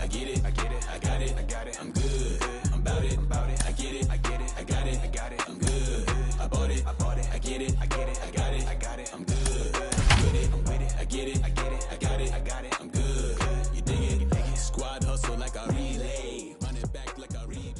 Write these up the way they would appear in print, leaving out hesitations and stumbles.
I get it, I get it, I got it, I got it, I'm good. I'm about it, I get it, I get it, I got it, I got it, I'm good. I bought it, I get it, I get it, I got it, I got it, I'm good. I'm with it, I get it, I get it, I got it, I got it, I'm good. You dig it, squad hustle like a relay, run it back like a replay.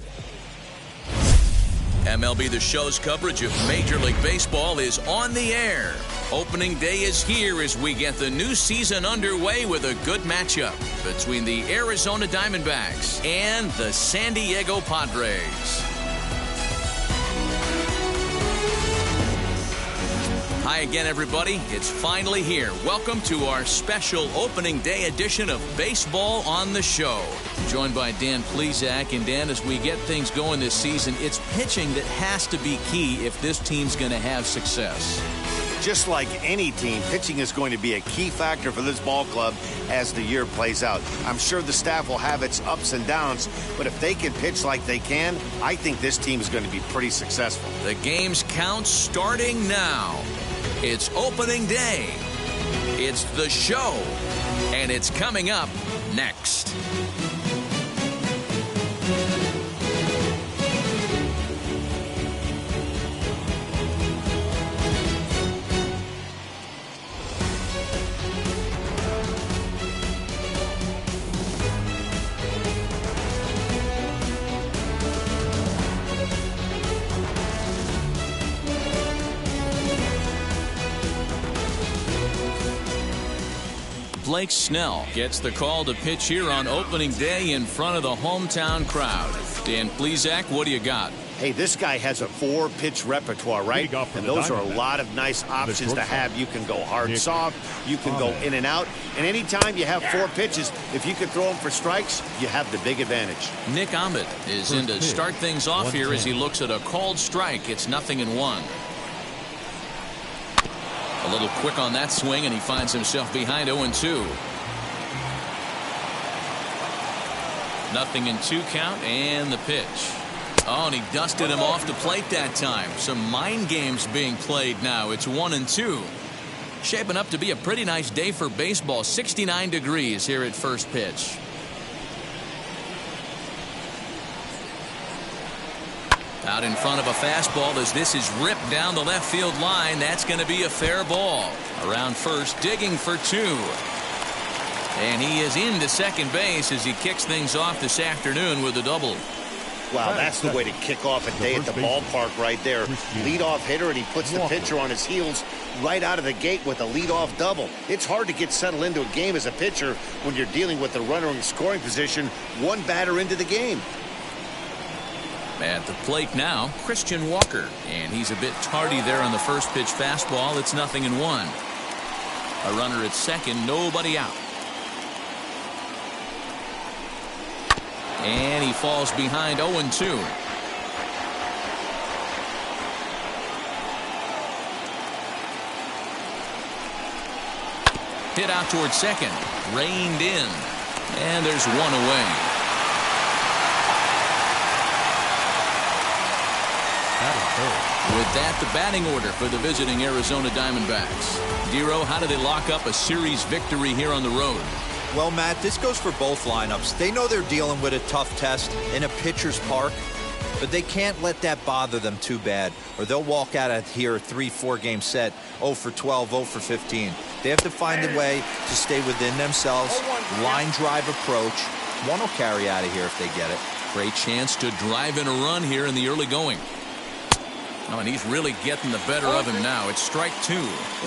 MLB The Show's coverage of Major League Baseball is on the air. Opening day is here as we get the new season underway with a good matchup between the Arizona Diamondbacks and the San Diego Padres. Hi again, everybody. It's finally here. Welcome to our special opening day edition of Baseball on the Show. Joined by Dan Plesac. And Dan, as we get things going this season, it's pitching that has to be key if this team's going to have success. Just like any team, pitching is going to be a key factor for this ball club as the year plays out. I'm sure the staff will have its ups and downs, but if they can pitch like they can, I think this team is going to be pretty successful. The game's count starting now. It's opening day. It's the show, and it's coming up next. Blake Snell gets the call to pitch here on opening day in front of the hometown crowd. Dan Plesac, what do you got? Hey, this guy has a 4-pitch repertoire, right? And those are a lot of nice options to have. You can go hard, soft. You can go in and out. And anytime you have 4 pitches, if you can throw them for strikes, you have the big advantage. Nick Ahmed is in to start things off here as he looks at a called strike. It's 0-1. A little quick on that swing, and he finds himself behind 0-2. 0-2 count, and the pitch. Oh, and he dusted him off the plate that time. Some mind games being played now. It's 1-2. Shaping up to be a pretty nice day for baseball. 69 degrees here at first pitch. Out in front of a fastball as this is ripped down the left field line. That's going to be a fair ball. Around first, digging for 2. And he is into second base as he kicks things off this afternoon with a double. Wow, that's the way to kick off a day at the ballpark right there. Leadoff hitter, and he puts the pitcher on his heels right out of the gate with a leadoff double. It's hard to get settled into a game as a pitcher when you're dealing with a runner in scoring position, one batter into the game. At the plate now, Christian Walker, and he's a bit tardy there on the first pitch fastball. It's 0-1. A runner at second, nobody out. And he falls behind 0-2. Hit out towards second, reined in, and there's one away. With that, the batting order for the visiting Arizona Diamondbacks. Dero, how do they lock up a series victory here on the road? Well, Matt, this goes for both lineups. They know they're dealing with a tough test in a pitcher's park, but they can't let that bother them too bad, or they'll walk out of here a 3-4 game set, 0 for 12, 0 for 15. They have to find a way to stay within themselves, line drive approach. One will carry out of here if they get it. Great chance to drive in a run here in the early going. Oh, and he's really getting the better of him now. It's strike 2.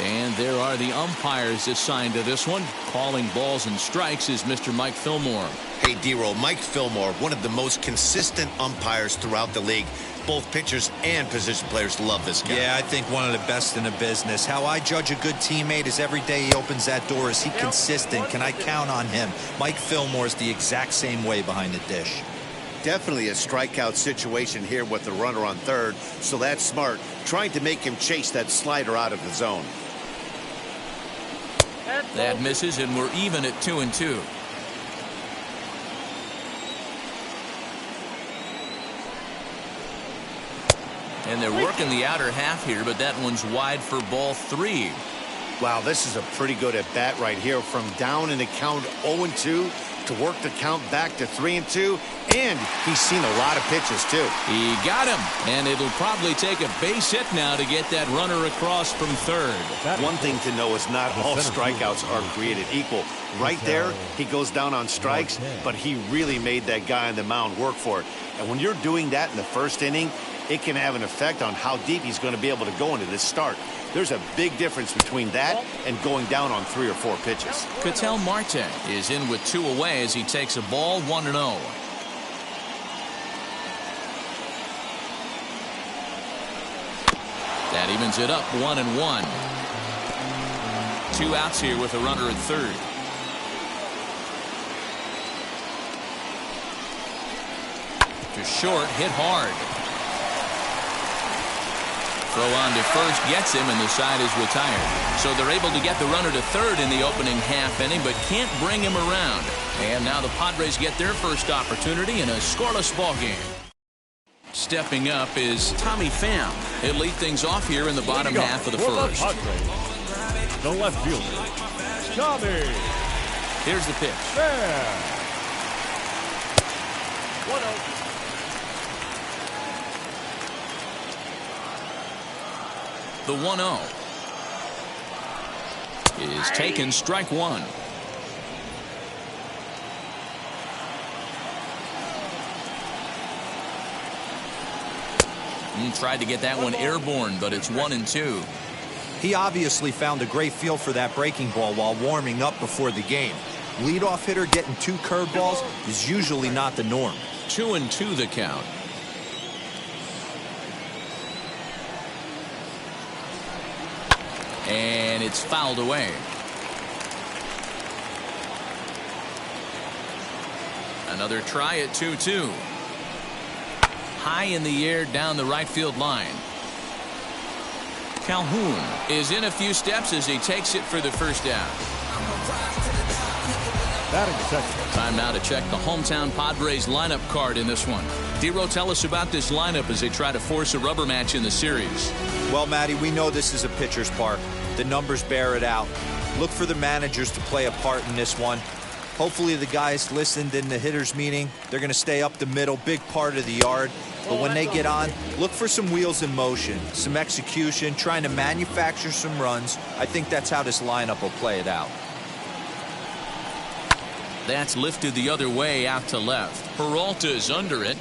And there are the umpires assigned to this one. Calling balls and strikes is Mr. Mike Fillmore. Hey, D-Roll, Mike Fillmore, one of the most consistent umpires throughout the league. Both pitchers and position players love this guy. Yeah, I think one of the best in the business. How I judge a good teammate is every day he opens that door. Is he consistent? Can I count on him? Mike Fillmore is the exact same way behind the dish. Definitely a strikeout situation here with the runner on third, so that's smart, trying to make him chase that slider out of the zone. That misses, and we're even at 2-2. And they're working the outer half here, but that one's wide for ball 3. Wow, this is a pretty good at bat right here. From down in the count 0-2, to work the count back to 3-2, and he's seen a lot of pitches, too. He got him, and it'll probably take a base hit now to get that runner across from third. One thing to know is not all strikeouts are created equal. Right there, he goes down on strikes, but he really made that guy on the mound work for it. And when you're doing that in the first inning, it can have an effect on how deep he's going to be able to go into this start. There's a big difference between that and going down on 3 or 4 pitches. Ketel Marte is in with 2 away as he takes a ball 1-0. That evens it up 1-1. 2 outs here with a runner at third. To short, hit hard. Throw on to first gets him, and the side is retired. So they're able to get the runner to third in the opening half inning, but can't bring him around. And now the Padres get their first opportunity in a scoreless ball game. Stepping up is Tommy Pham. He'll lead things off here in the bottom half of the first. The left fielder, Tommy. Here's the pitch. There. 1-0. The 1-0 is taken, strike 1. Tried to get that one airborne, but it's 1-2. He obviously found a great feel for that breaking ball while warming up before the game. Leadoff hitter getting 2 curveballs is usually not the norm. 2-2 the count. And it's fouled away. Another try at 2-2. High in the air down the right field line. Calhoun is in a few steps as he takes it for the first down. Time now to check the hometown Padres lineup card in this one. Dero, tell us about this lineup as they try to force a rubber match in the series. Well, Matty, we know this is a pitcher's park. The numbers bear it out. Look for the managers to play a part in this one. Hopefully the guys listened in the hitters meeting. They're going to stay up the middle, big part of the yard. But when they get on, look for some wheels in motion, some execution, trying to manufacture some runs. I think that's how this lineup will play it out. That's lifted the other way out to left. Peralta's under it.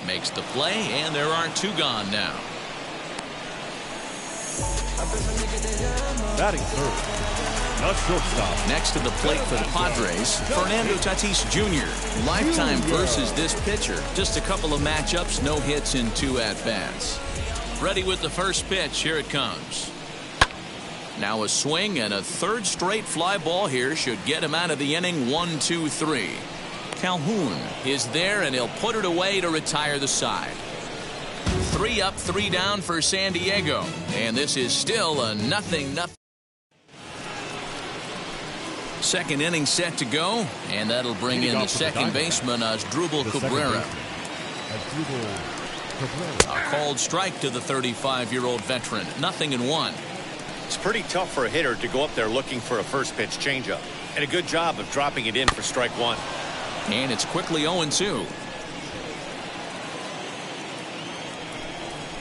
Makes the play, and there are 2 gone now. Batting third, not shortstop. Next to the plate for the Padres, Fernando Tatis Jr. Lifetime versus this pitcher. Just a couple of matchups, no hits in 2 at-bats. Ready with the first pitch. Here it comes. Now a swing and a 3rd straight fly ball here should get him out of the inning. 1-2-3. Calhoun is there, and he'll put it away to retire the side. 3 up, 3 down for San Diego, and this is still a 0-0. Second inning set to go, and that'll bring in the second baseman, Asdrubal Cabrera. A called strike to the 35-year-old veteran. 0-1. It's pretty tough for a hitter to go up there looking for a first pitch changeup, and a good job of dropping it in for strike 1. And it's quickly 0-2.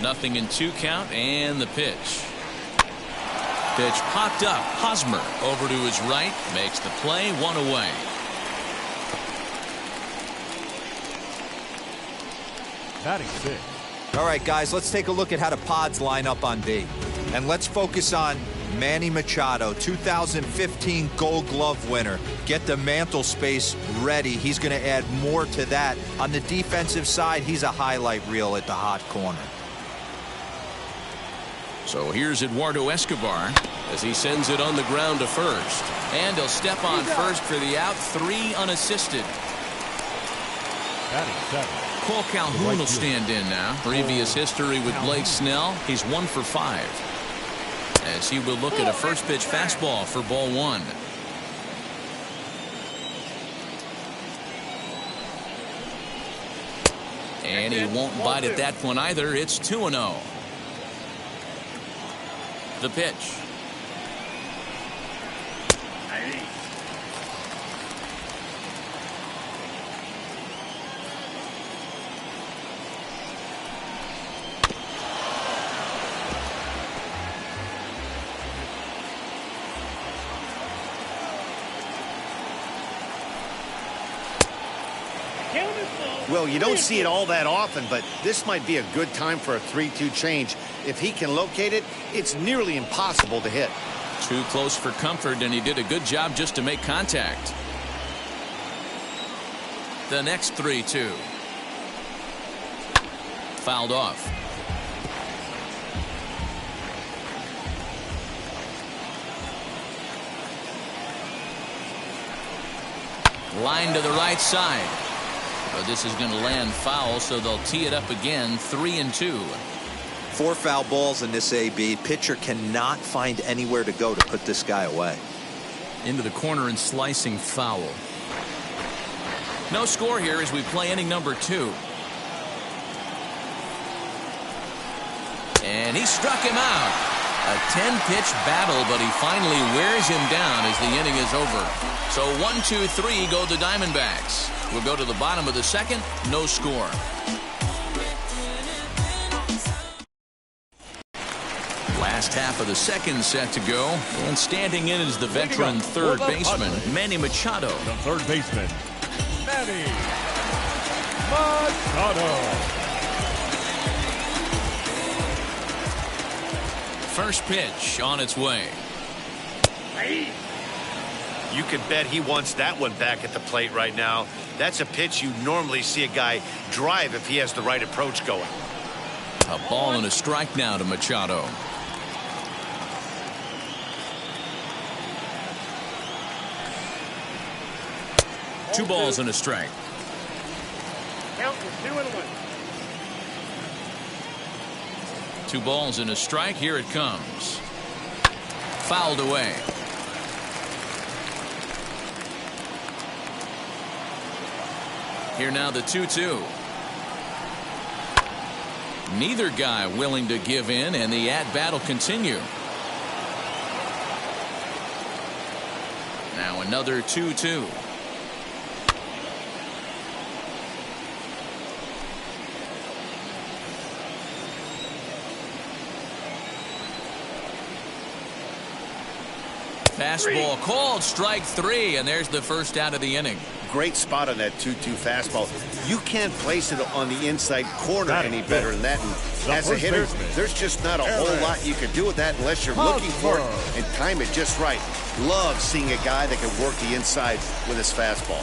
0-2 count, and the pitch. Pitch popped up. Hosmer over to his right, makes the play, 1 away. Batting 6. All right, guys, let's take a look at how the Pods line up on D. And let's focus on Manny Machado, 2015 Gold Glove winner. Get the mantle space ready. He's going to add more to that. On the defensive side, he's a highlight reel at the hot corner. So here's Eduardo Escobar as he sends it on the ground to first. And he'll step on first for the out. 3 unassisted. Batting 7. Cole Calhoun will stand in now. Previous history with Blake Snell. He's 1 for 5. As he will look at a first pitch fastball for ball 1. And he won't bite at that one either. It's 2-0. The pitch. Well, you don't see it all that often, but this might be a good time for a 3-2 change. If he can locate it, it's nearly impossible to hit. Too close for comfort, and he did a good job just to make contact. The next 3-2. Fouled off. Line to the right side. But this is going to land foul, so they'll tee it up again. 3-2. 4 foul balls in this AB. Pitcher cannot find anywhere to go to put this guy away. Into the corner and slicing foul. No score here as we play inning number 2. And he struck him out. A 10-pitch battle, but he finally wears him down as the inning is over. So 1-2-3 go the Diamondbacks. We'll go to the bottom of the second. No score. Last half of the second set to go. And standing in is the veteran third baseman, Manny Machado. The third baseman, Manny Machado. First pitch on its way. You can bet he wants that one back at the plate right now. That's a pitch you normally see a guy drive if he has the right approach going. A ball and a strike now to Machado. Two balls and a strike. Count is 2-1. 2 balls and a strike. Here it comes. Fouled away. Here now the 2-2. Neither guy willing to give in, and the at-bat will continue. Now another 2-2. Fastball called, strike 3, and there's the first out of the inning. Great spot on that 2-2 fastball. You can't place it on the inside corner any better than that. And as a hitter, there's just not a whole lot you can do with that unless you're looking for it and time it just right. Love seeing a guy that can work the inside with his fastball.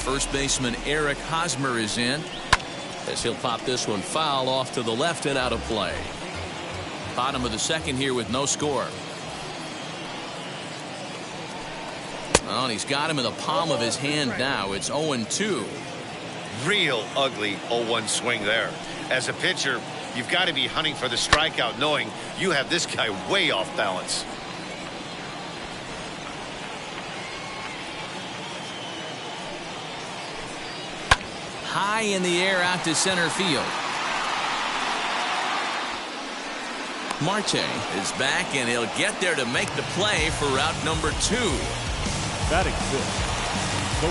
First baseman Eric Hosmer is in as he'll pop this one foul off to the left and out of play. Bottom of the second here with no score. Well, and he's got him in the palm of his hand now. It's 0-2. Real ugly 0-1 swing there. As a pitcher, you've got to be hunting for the strikeout knowing you have this guy way off balance. High in the air out to center field. Marte is back, and he'll get there to make the play for route number 2. Batting fifth.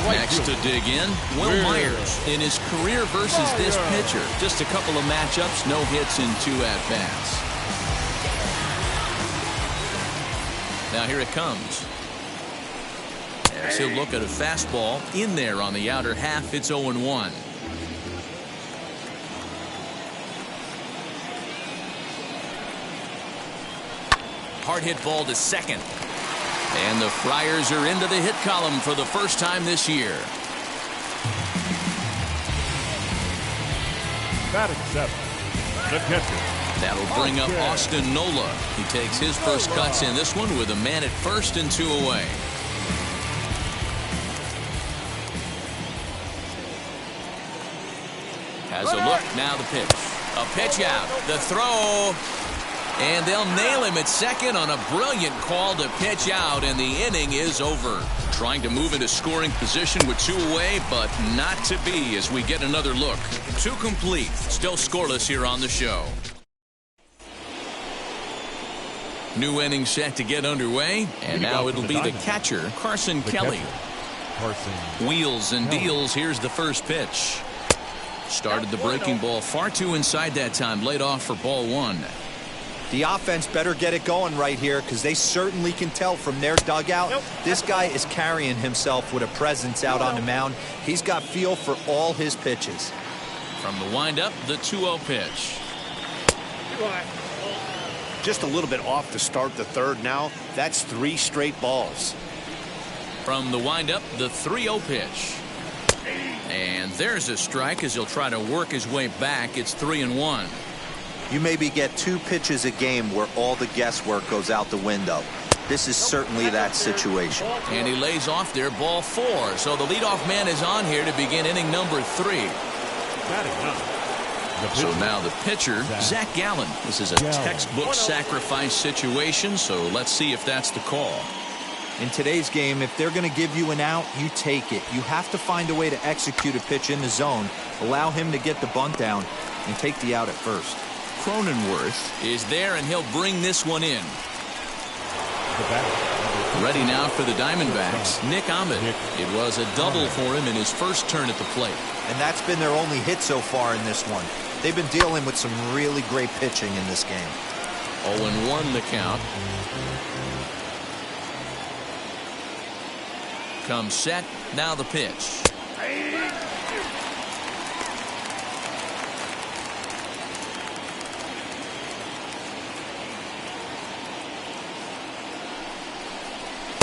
Next to dig in, Will Myers in his career versus this pitcher. Just a couple of matchups, no hits in 2 at-bats. Now here it comes. As he'll look at a fastball in there on the outer half, it's 0-1. Hard hit ball to second. And the Friars are into the hit column for the first time this year. Batting seventh, the catcher. That'll bring up Austin Nola. He takes his first cuts in this one with a man at first and 2 away. Has a look, now the pitch. A pitch out, the throw. And they'll nail him at second on a brilliant call to pitch out, and the inning is over. Trying to move into scoring position with 2 away, but not to be as we get another look. 2 complete, still scoreless here on the show. New inning set to get underway, and now it'll be the catcher, Carson Kelly. Wheels and deals, here's the first pitch. Started the breaking ball far too inside that time, laid off for ball 1. The offense better get it going right here because they certainly can tell from their dugout. This guy is carrying himself with a presence out on the mound. He's got feel for all his pitches. From the windup, the 2-0 pitch. Just a little bit off to start the third now. That's 3 straight balls. From the windup, the 3-0 pitch. And there's a strike as he'll try to work his way back. It's 3-1. You maybe get 2 pitches a game where all the guesswork goes out the window. This is certainly that situation. And he lays off there, ball 4. So the leadoff man is on here to begin inning number 3. So now the pitcher, Zach Gallen. This is a textbook sacrifice situation, so let's see if that's the call. In today's game, if they're going to give you an out, you take it. You have to find a way to execute a pitch in the zone, allow him to get the bunt down, and take the out at first. Cronenworth is there, and he'll bring this one in. Ready now for the Diamondbacks, Nick Ahmed. It was a double for him in his first turn at the plate. And that's been their only hit so far in this one. They've been dealing with some really great pitching in this game. 0-1 the count. Comes set, now the pitch.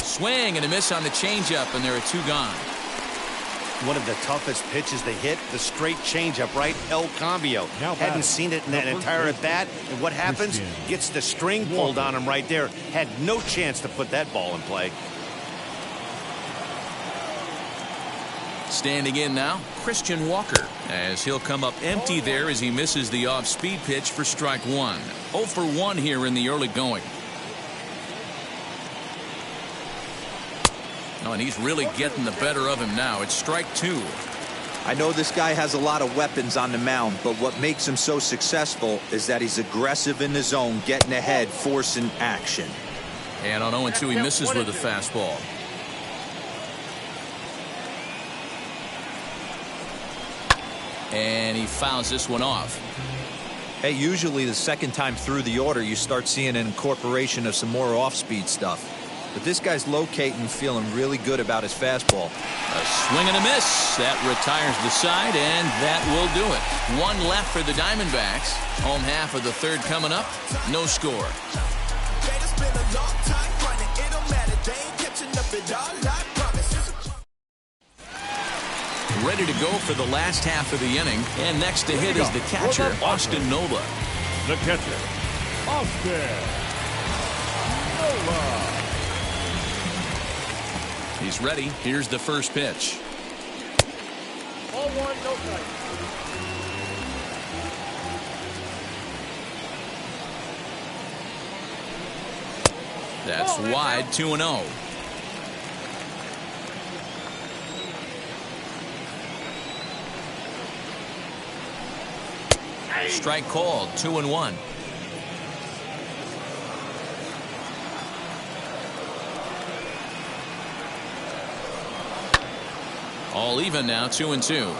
Swing and a miss on the changeup, and there are 2 gone. One of the toughest pitches they hit, the straight changeup, right? El Cambio. Hadn't seen it in that entire at bat, and what happens? Gets the string pulled on him right there. Had no chance to put that ball in play. Standing in now, Christian Walker, as he'll come up empty there as he misses the off-speed pitch for strike 1. 0 for 1 here in the early going. Oh, and he's really getting the better of him now. It's strike 2. I know this guy has a lot of weapons on the mound, but what makes him so successful is that he's aggressive in the zone, getting ahead, forcing action. And on 0-2, he misses with a fastball. And he fouls this one off. Hey, usually the second time through the order, you start seeing an incorporation of some more off-speed stuff. But this guy's locating, feeling really good about his fastball. A swing and a miss. That retires the side, and that will do it. 1 left for the Diamondbacks. Home half of the third coming up. No score. Ready to go for the last half of the inning. And next to hit is the catcher, Austin Nola. The catcher, Austin Nola. He's ready. Here's the first pitch. Ball 1, no strike. That's wide, 2-0. Strike called, 2-1. All even now, 2-2.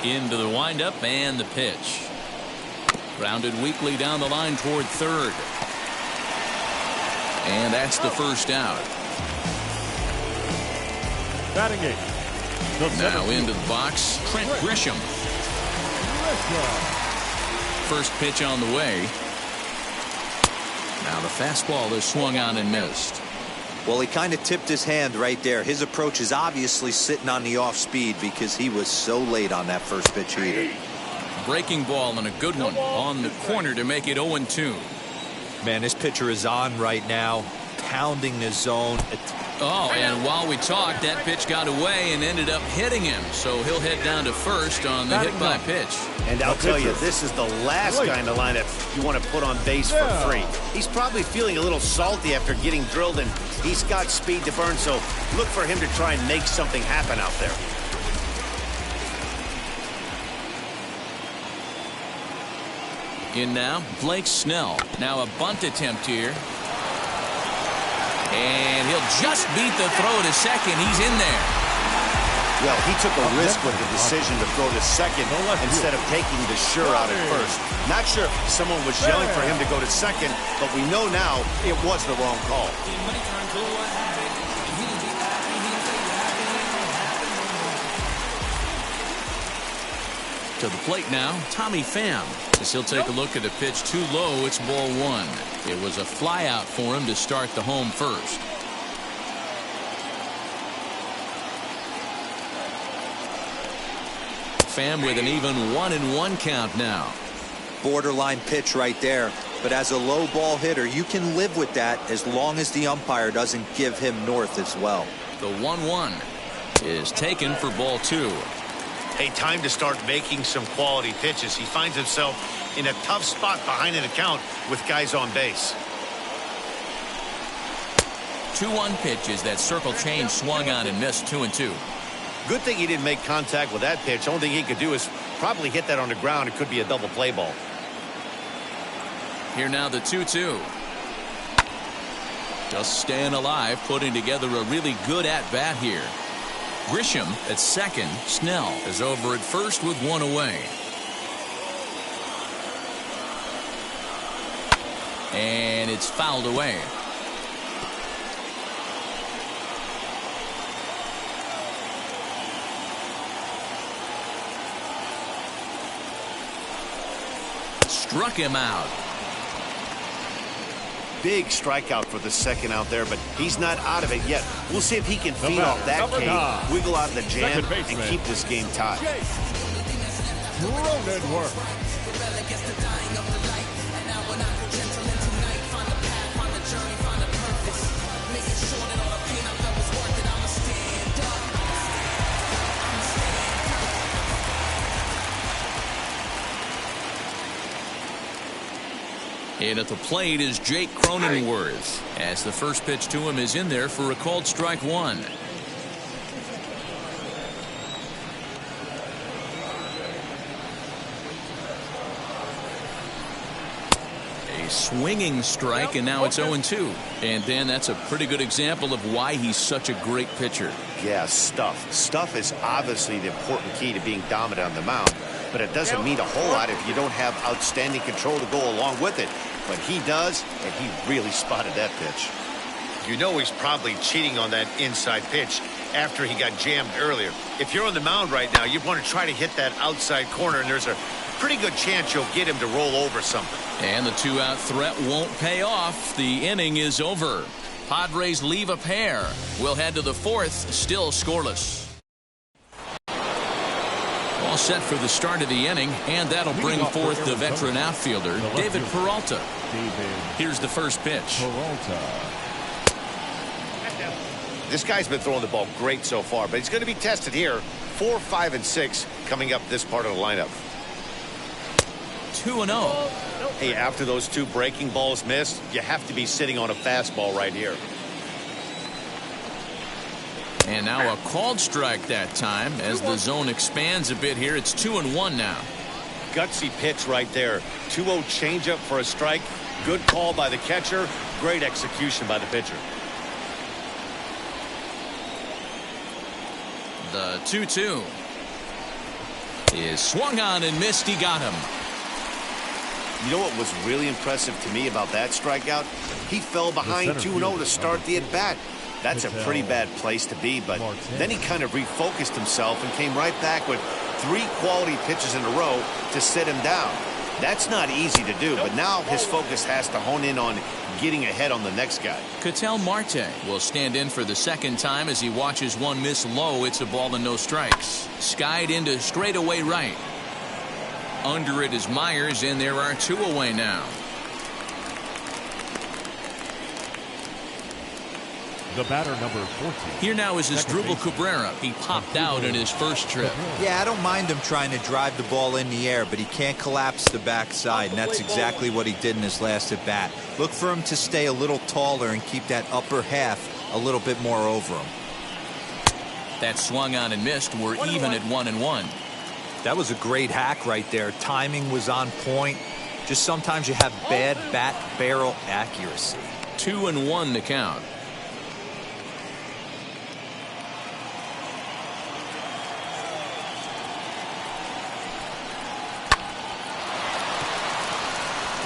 Into the windup and the pitch. Grounded weakly down the line toward third. And that's the first out. Batting 8. Now into the box, Trent Grisham. First pitch on the way. Now the fastball is swung on and missed. Well, he kind of tipped his hand right there. His approach is obviously sitting on the off speed because he was so late on that first pitch heater. Breaking ball and a good one on the corner to make it 0-2. Man, this pitcher is on right now, pounding the zone. Oh, and while we talked, that pitch got away and ended up hitting him. So he'll head down to first on the hit by pitch. And I'll tell you, this is the last kind of lineup you want to put on base for free. He's probably feeling a little salty after getting drilled, and he's got speed to burn, so look for him to try and make something happen out there. In now, Blake Snell. Now a bunt attempt here. And he'll just beat the throw to second. He's in there. Well, he took a risk with the decision to throw to second instead of taking the sure out at first. Not sure if someone was yelling for him to go to second, but we know now it was the wrong call. To the plate now, Tommy Pham. As he'll take a look at the pitch too low, it's ball one. It was a fly out for him to start the home first. Pham with an even 1-1 count now. Borderline pitch right there. But as a low ball hitter, you can live with that as long as the umpire doesn't give him north as well. The 1-1 is taken for ball two. Hey, time to start making some quality pitches. He finds himself in a tough spot behind an account with guys on base. 2-1 pitches. That circle change swung on and missed. 2-2. Good thing he didn't make contact with that pitch. Only thing he could do is probably hit that on the ground. It could be a double play ball. Here now the 2-2. Just staying alive, putting together a really good at-bat here. Grisham at second. Snell is over at first with one away. And it's fouled away. Struck him out. Big strikeout for the second out there, but he's not out of it yet. We'll see if he can feed off that K, wiggle out of the jam, and keep this game tied. Cronin work. And at the plate is Jake Cronenworth, as the first pitch to him is in there for a called strike one. A swinging strike, and now it's 0-2. And Dan, that's a pretty good example of why he's such a great pitcher. Yeah, stuff. Stuff is obviously the important key to being dominant on the mound. But it doesn't mean a whole lot if you don't have outstanding control to go along with it. But he does, and he really spotted that pitch. You know he's probably cheating on that inside pitch after he got jammed earlier. If you're on the mound right now, you want to try to hit that outside corner, and there's a pretty good chance you'll get him to roll over something. And the two-out threat won't pay off. The inning is over. Padres leave a pair. We'll head to the fourth, still scoreless. All set for the start of the inning, and that'll bring forth the veteran outfielder, David Peralta. Here's the first pitch. This guy's been throwing the ball great so far, but he's going to be tested here. 4, 5, and 6 coming up this part of the lineup. 2-0. Hey, after those two breaking balls missed, you have to be sitting on a fastball right here. And now a called strike that time as the zone expands a bit here. It's 2-1 now. Gutsy pitch right there. 2-0 changeup for a strike. Good call by the catcher. Great execution by the pitcher. The 2-2 is swung on and missed. He got him. You know what was really impressive to me about that strikeout? He fell behind 2-0 to start the at-bat. That's a pretty bad place to be, but then he kind of refocused himself and came right back with 3 quality pitches in a row to sit him down. That's not easy to do, but now his focus has to hone in on getting ahead on the next guy. Ketel Marte will stand in for the second time as he watches one miss low. It's a ball and no strikes. Skied into straightaway right. Under it is Myers, and there are 2 away now. The batter, number 14. Here now is Asdrubal Cabrera. He popped out in his first trip. Yeah, I don't mind him trying to drive the ball in the air, but he can't collapse the backside, and that's exactly what he did in his last at bat. Look for him to stay a little taller and keep that upper half a little bit more over him. That swung on and missed. We're even at 1-1. That was a great hack right there. Timing was on point. Just sometimes you have bad bat barrel accuracy. 2-1 to count.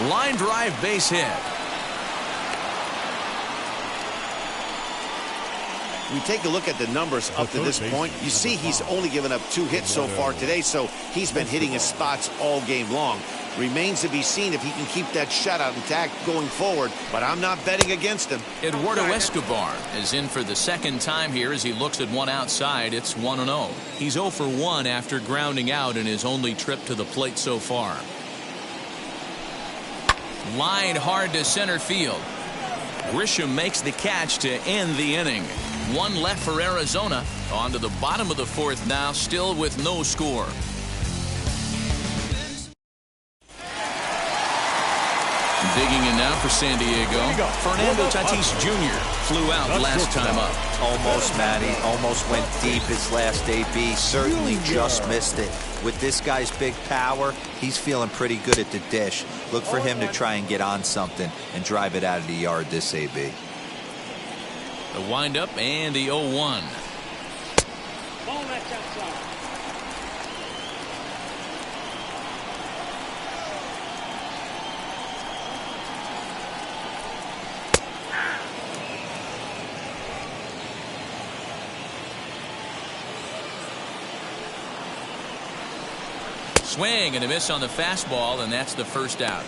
Line drive base hit. We take a look at the numbers up to this point. You see he's only given up 2 hits so far today, so he's been hitting his spots all game long. Remains to be seen if he can keep that shutout intact going forward, but I'm not betting against him. Eduardo Escobar is in for the second time here as he looks at one outside. It's 1-0. He's 0 for 1 after grounding out in his only trip to the plate so far. Line hard to center field. Grisham makes the catch to end the inning. 1 left for Arizona. On to the bottom of the 4th now, still with no score. Digging in now for San Diego. Fernando Tatis Jr. flew out last time up. Almost, Manny. Almost went deep his last AB. Certainly just missed it. With this guy's big power, he's feeling pretty good at the dish. Look for him to try and get on something and drive it out of the yard this AB. The windup and the 0-1. Ball that's outside. Swing and a miss on the fastball, and that's the first out.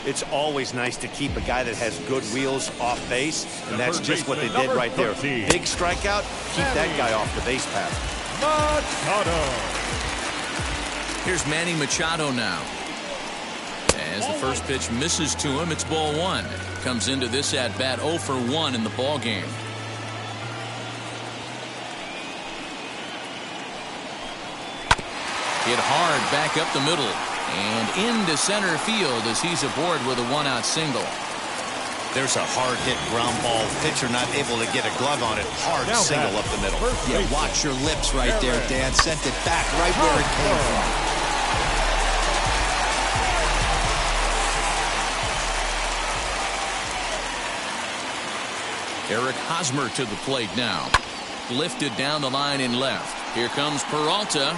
It's always nice to keep a guy that has good wheels off base, and that's just what they did right there. Big strikeout, keep that guy off the base path. Machado. Here's Manny Machado now. As the first pitch misses to him, it's ball 1. Comes into this at bat 0 for 1 in the ball game. Hit hard back up the middle and into center field as he's aboard with a 1-out single. There's a hard hit ground ball. Pitcher not able to get a glove on it. Hard single up the middle. Yeah, watch your lips right there, Dan. Sent it back right where it came from. Eric Hosmer to the plate now. Lifted down the line in left. Here comes Peralta.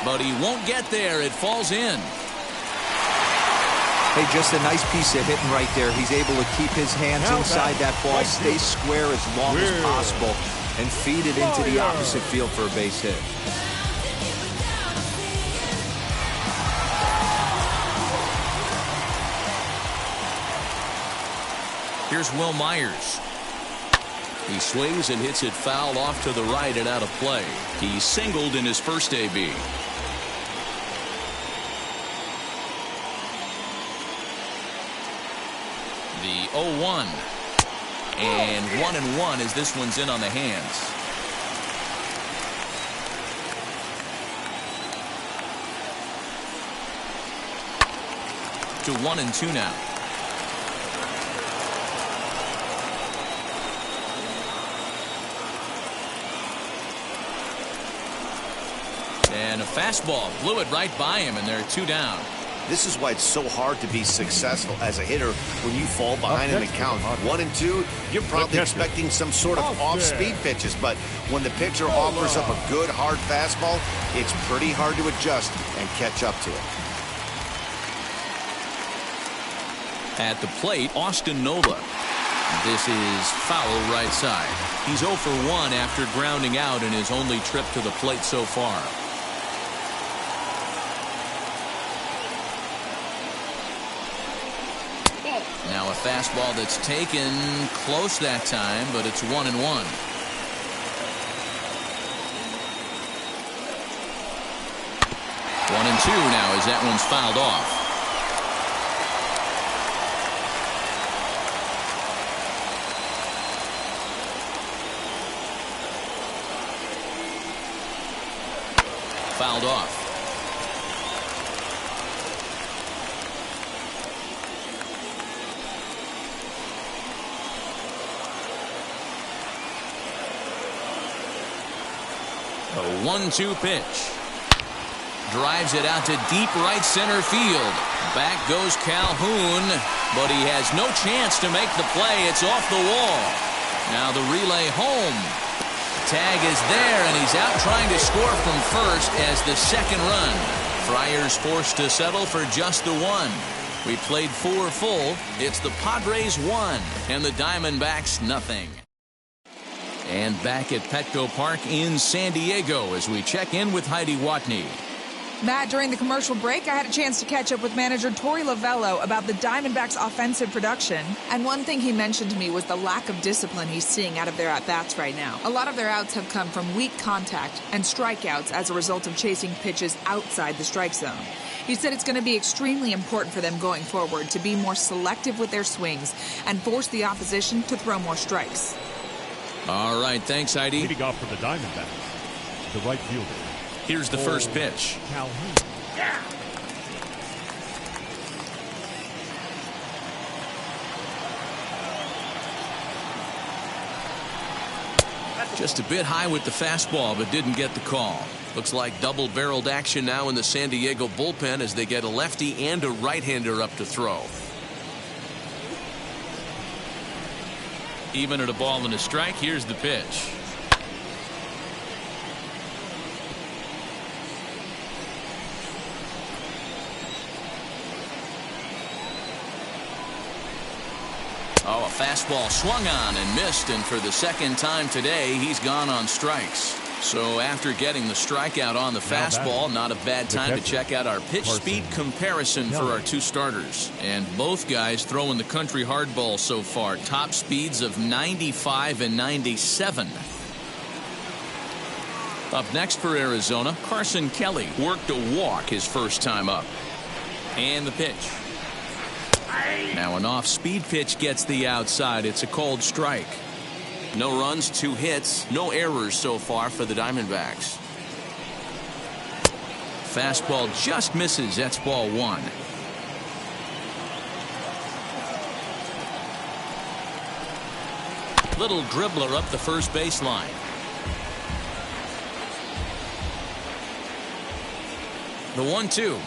But he won't get there. It falls in. Hey, just a nice piece of hitting right there. He's able to keep his hands inside that ball, stay square as long as possible, and feed it into the opposite field for a base hit. Here's Will Myers. He swings and hits it foul off to the right and out of play. He singled in his first AB. The 0-1. And 1-1 as this one's in on the hands. To 1-2 now. And a fastball blew it right by him, and there are 2 down. This is why it's so hard to be successful as a hitter when you fall behind in the count. 1 and 2, you're probably expecting some sort of off-speed pitches, but when the pitcher offers up a good hard fastball, it's pretty hard to adjust and catch up to it. At the plate, Austin Nola. This is foul right side. He's 0 for 1 after grounding out in his only trip to the plate so far. Now a fastball that's taken close that time, but it's 1-1. 1-2 now as that one's fouled off. Fouled off. A 1-2 pitch. Drives it out to deep right center field. Back goes Calhoun, but he has no chance to make the play. It's off the wall. Now the relay home. Tag is there, and he's out trying to score from first as the second run. Friars forced to settle for just the 1. We played 4 full. It's the Padres 1 and the Diamondbacks nothing. And back at Petco Park in San Diego as we check in with Heidi Watney. Matt, during the commercial break, I had a chance to catch up with manager Torey Lovello about the Diamondbacks' offensive production. And one thing he mentioned to me was the lack of discipline he's seeing out of their at-bats right now. A lot of their outs have come from weak contact and strikeouts as a result of chasing pitches outside the strike zone. He said it's going to be extremely important for them going forward to be more selective with their swings and force the opposition to throw more strikes. All right, thanks, Heidi. Leading off for the Diamondbacks, the right fielder. Here's the first pitch. Calhoun. Just a bit high with the fastball, but didn't get the call. Looks like double-barreled action now in the San Diego bullpen as they get a lefty and a right-hander up to throw. Even at a ball and a strike, here's the pitch. Oh, a fastball swung on and missed, and for the second time today, he's gone on strikes. So after getting the strikeout on the fastball, not a bad time to check out our pitch speed comparison for our 2 starters. And both guys throwing the country hardball so far. Top speeds of 95 and 97. Up next for Arizona, Carson Kelly worked a walk his first time up. And the pitch. Now an off-speed pitch gets the outside. It's a called strike. No runs, 2 hits, no errors so far for the Diamondbacks. Fastball just misses. That's ball 1. Little dribbler up the first baseline. The 1-2.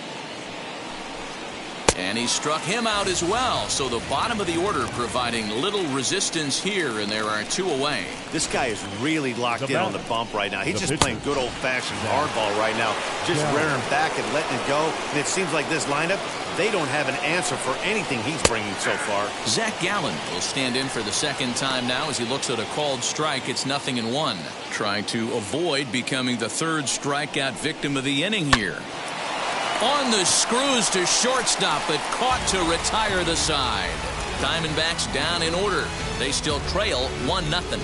And he struck him out as well. So the bottom of the order providing little resistance here, and there are 2 away. This guy is really locked in on the bump right now. He's just playing good old-fashioned hardball right now. Just rearing back and letting it go. And it seems like this lineup, they don't have an answer for anything he's bringing so far. Zach Gallen will stand in for the second time now as he looks at a called strike. It's 0-1. Trying to avoid becoming the 3rd strikeout victim of the inning here. On the screws to shortstop, but caught to retire the side. Diamondbacks down in order. They still trail 1-0.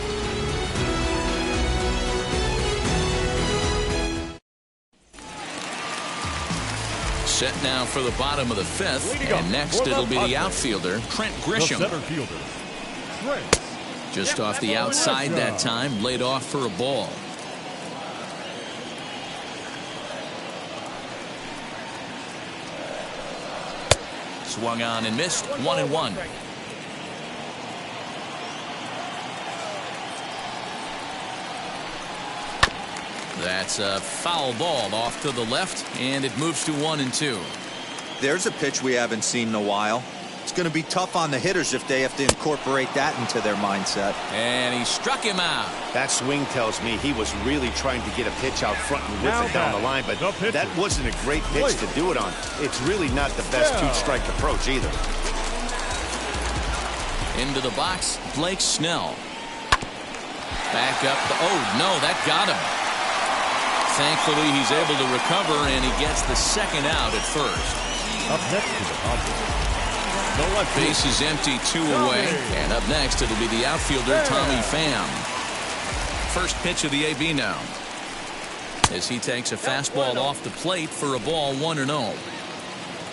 Set now for the bottom of the 5th, and next it'll be the outfielder, Trent Grisham. The center fielder, Trent. Just off the outside that time, laid off for a ball. Swung on and missed. 1-1. That's a foul ball off to the left, and it moves to 1-2. There's a pitch we haven't seen in a while. It's going to be tough on the hitters if they have to incorporate that into their mindset. And he struck him out. That swing tells me he was really trying to get a pitch out front and whip it down the line, but that wasn't a great pitch to do it on. It's really not the best 2-strike approach either. Into the box, Blake Snell. Back up. Oh, no, that got him. Thankfully, he's able to recover, and he gets the second out at first. Up next to the Padres. Base is empty, 2 away. And up next, it'll be the outfielder, Tommy Pham. First pitch of the AB now. As he takes a fastball off the plate for a ball 1-0.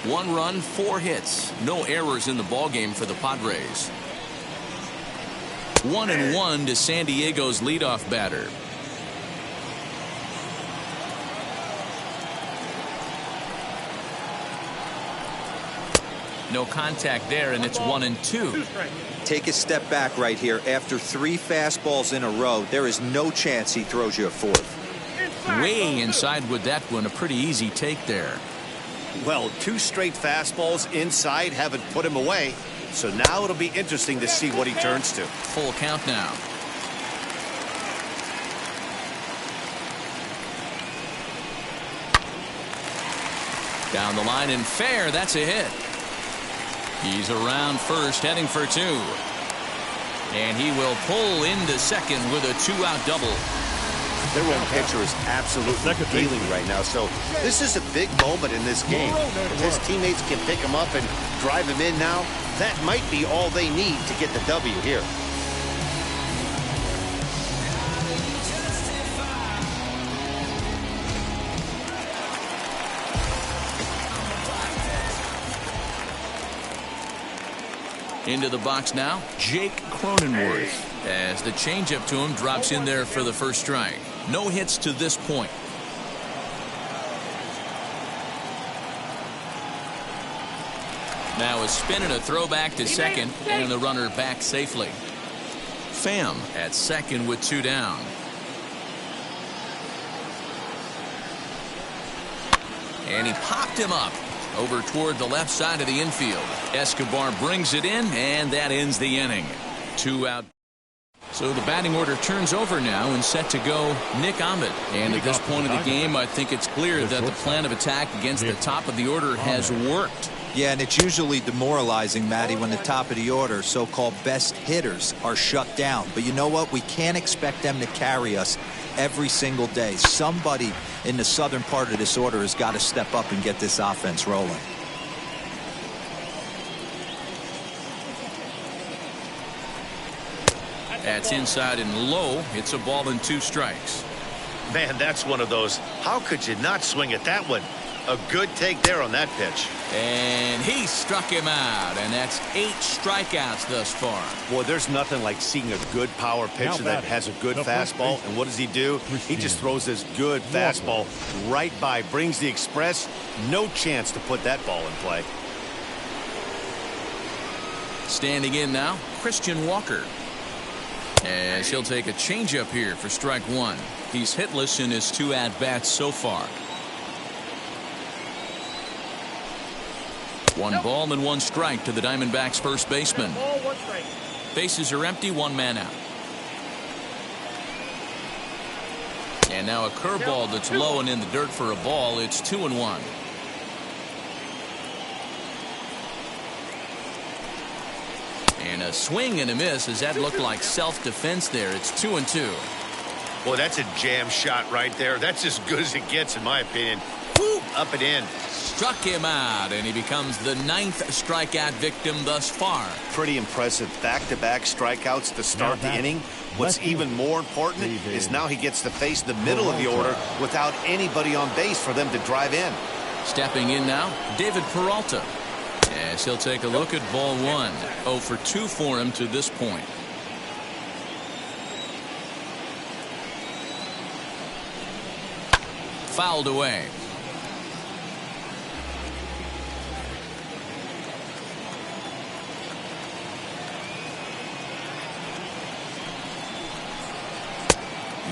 1 run, 4 hits. No errors in the ballgame for the Padres. 1-1 to San Diego's leadoff batter. No contact there, and it's 1-2. Take a step back right here. After 3 fastballs in a row, there is no chance he throws you a 4th. Way inside with that one. A pretty easy take there. Well, 2 straight fastballs inside haven't put him away. So now it'll be interesting to see what he turns to. Full count now. Down the line and fair. That's a hit. He's around first, heading for two. And he will pull into second with a two-out double. Their own pitcher is absolutely dealing right now, so this is a big moment in this game. If his teammates can pick him up and drive him in now, that might be all they need to get the W here. Into the box now, Jake Cronenworth. As the changeup to him drops in there for the first strike. No hits to this point. Now a spin and a throwback to second, and the runner back safely. Pham at second with two down. And he popped him up over toward the left side of the infield. Escobar brings it in, and that ends the inning. Two out. So the batting order turns over now, and set to go Nick Ahmed. And at this point of the game, I think it's clear that the plan of attack against the top of the order has worked. Yeah, and it's usually demoralizing, Matty, when the top of the order, so-called best hitters, are shut down. But you know what? We can't expect them to carry us every single day. Somebody in the southern part of this order has got to step up and get this offense rolling. That's inside and low. It's a ball and two strikes. Man, that's one of those. How could you not swing at that one? A good take there on that pitch. And he struck him out, and that's 8 strikeouts thus far. Boy, there's nothing like seeing a good power pitcher that has a good fastball. And what does he do? He just throws this good fastball right by, brings the express. No chance to put that ball in play. Standing in now, Christian Walker. As he'll take a changeup here for strike one. He's hitless in his 2 at-bats so far. 1 ball and 1 strike to the Diamondbacks first baseman. Bases are empty, 1 man out. And now a curveball that's low and in the dirt for a ball. It's 2-1. And a swing and a miss, as that looked like self-defense there. It's 2-2. Boy, that's a jam shot right there. That's as good as it gets, in my opinion. Woo, up and in. Struck him out, and he becomes the 9th strikeout victim thus far. Pretty impressive back-to-back strikeouts to start the inning. What's even more important is now he gets to face the middle of the order without anybody on base for them to drive in. Stepping in now, David Peralta. As he'll take a look at ball 1. 0 for 2 for him to this point. Fouled away.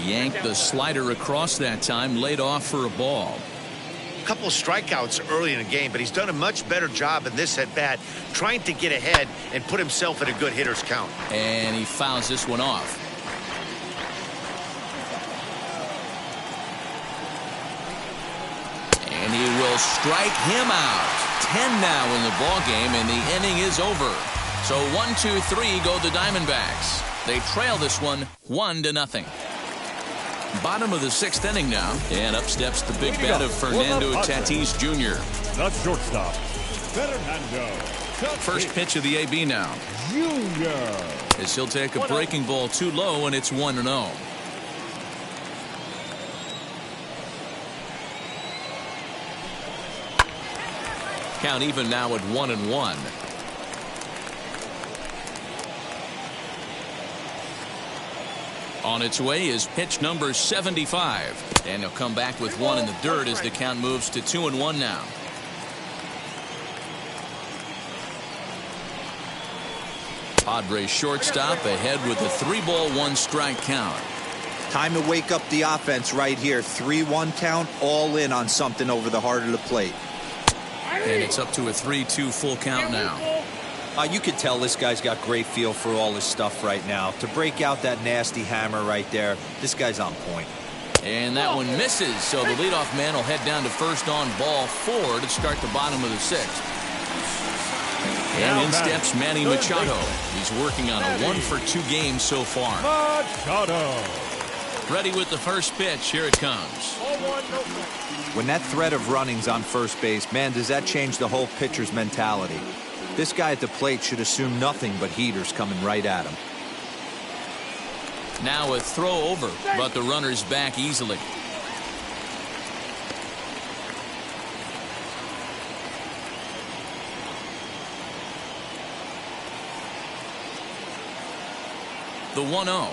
Yanked the slider across that time, laid off for a ball. Couple strikeouts early in the game, but he's done a much better job in this at bat, trying to get ahead and put himself in a good hitter's count. And he fouls this one off. And he will strike him out. 10 now in the ball game, and the inning is over. So 1-2-3 go the Diamondbacks. They trail this one 1-0. Bottom of the 6th inning now, and up steps the big bat of Fernando Tatis Jr. The shortstop, Fernando. First pitch of the AB now. Junior. As he'll take a breaking ball too low, and it's 1-0. Count even now at 1-1. On its way is pitch number 75. And he'll come back with 1 in the dirt as the count moves to 2-1 now. Padres shortstop ahead with a 3-ball 1-strike count. Time to wake up the offense right here. 3-1 count, all in on something over the heart of the plate. And it's up to a 3-2 full count now. You could tell this guy's got great feel for all his stuff right now. To break out that nasty hammer right there, this guy's on point. And that one misses, so the leadoff man will head down to first on ball 4 to start the bottom of the 6th. And in steps Manny Machado. He's working on a 1-for-2 game so far. Machado. Ready with the first pitch. Here it comes. When that threat of running's on first base, man, does that change the whole pitcher's mentality. This guy at the plate should assume nothing but heaters coming right at him. Now a throw over, but the runner's back easily. The 1-0.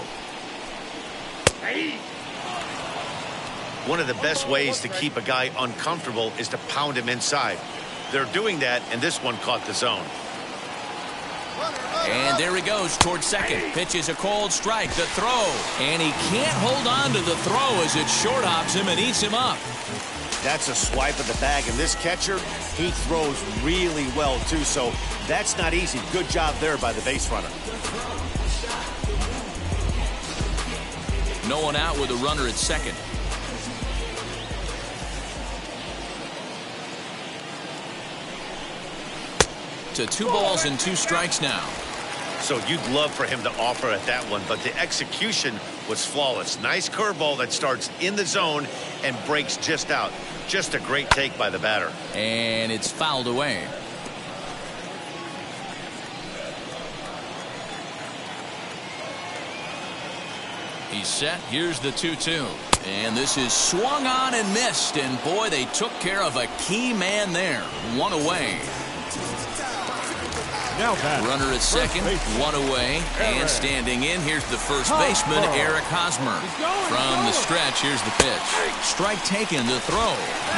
One of the best ways to keep a guy uncomfortable is to pound him inside. They're doing that, and this one caught the zone. And there he goes towards second. Pitches a cold strike. The throw. And he can't hold on to the throw as it short hops him and eats him up. That's a swipe of the bag, and this catcher, he throws really well, too, so that's not easy. Good job there by the base runner. No one out with a runner at second. To 2 balls and 2 strikes now. So you'd love for him to offer at that one, but the execution was flawless. Nice curveball that starts in the zone and breaks just out. Just a great take by the batter. And it's fouled away. He's set. Here's the 2-2. And this is swung on and missed. And boy, they took care of a key man there. 1 away. Now runner at second, 1 away, and standing in, here's the first baseman, Eric Hosmer. From the stretch, here's the pitch. Strike taken, the throw.